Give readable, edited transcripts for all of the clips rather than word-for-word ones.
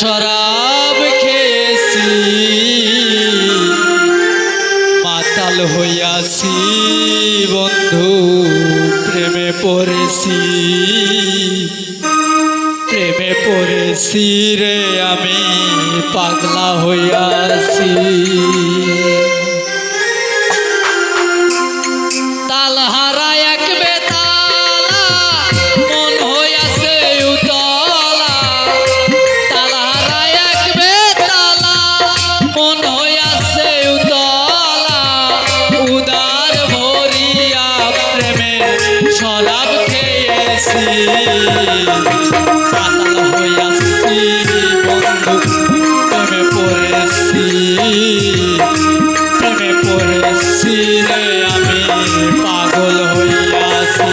শরাব খেয়েছি, মাতাল হইয়াছি বন্ধু, প্রেমে পড়েছি, প্রেমে পড়েছি রে আমি, পাগলা হইয়াছি। তালহারা এক বেতালা, মন হইয়াছে উতলা, তালহারা এক বেতালা, মন হইয়াছে উতলা, উদার ভরিয়া প্রেমের শরাব খেয়েছি, পাতাল হইয়াছি বন্ধু, প্রেমে পড়েছি, প্রেমে পড়েছি রে আমি, পাগল হইয়াছি।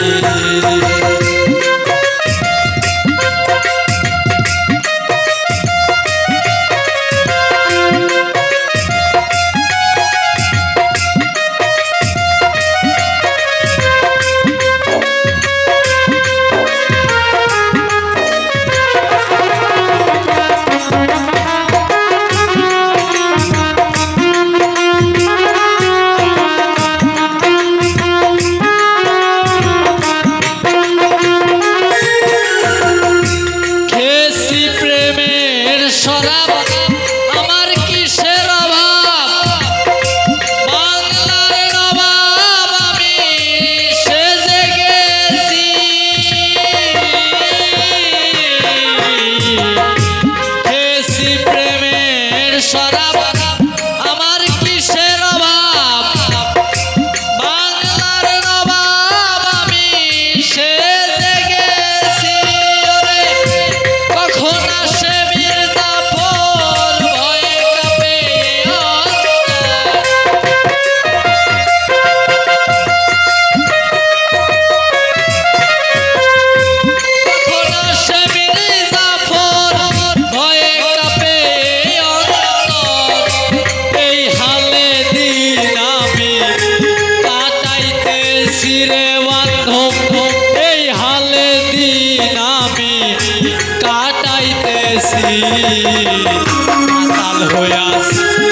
মাতাল হইয়াছি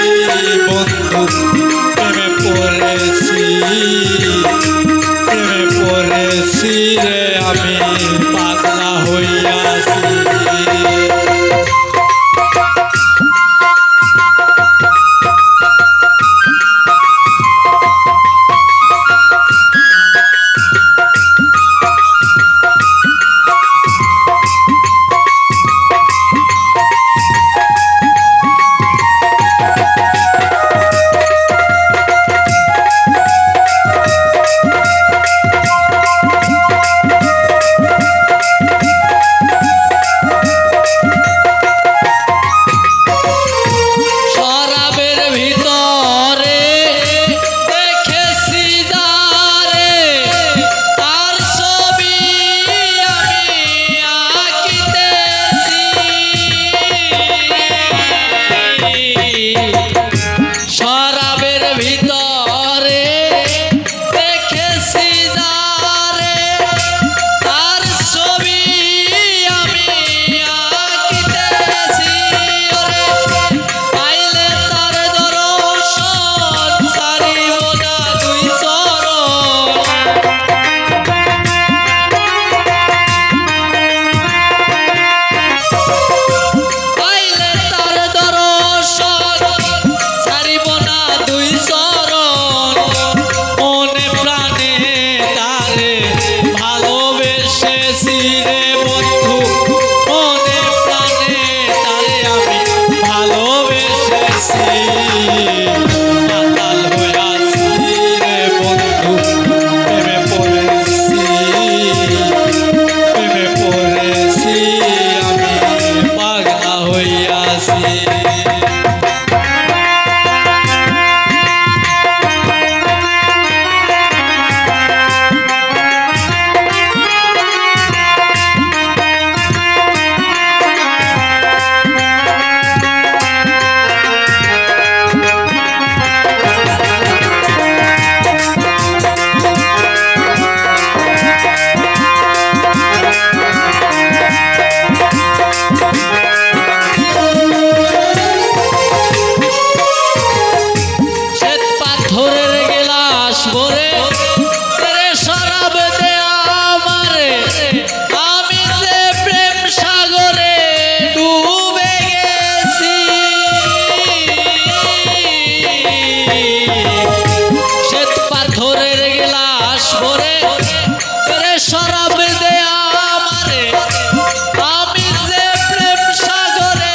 বন্ধু, প্রেমে পড়েছি, প্রেমে পড়েছি রে আমি, পাগলা হইয়াছি। রে শরাব দেয়া আমারে আমি যে প্রেম সাগরে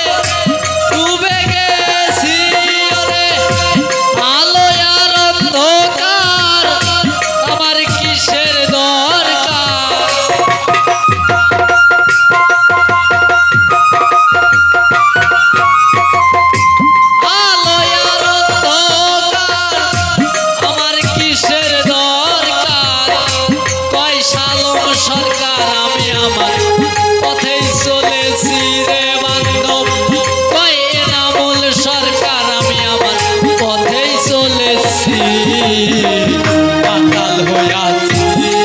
ডুবে গেছি ওরে আলো আর অন্ধকার আমার কিসের দরকার আলো আর অন্ধকার আমার কিসের দরকার কয় শালম সরকার আমি আমার পথেই চলেছি রে বান্ধব কয় এনামুল সরকার আমি আমার পথেই চলেছি পাতাল হইয়াছি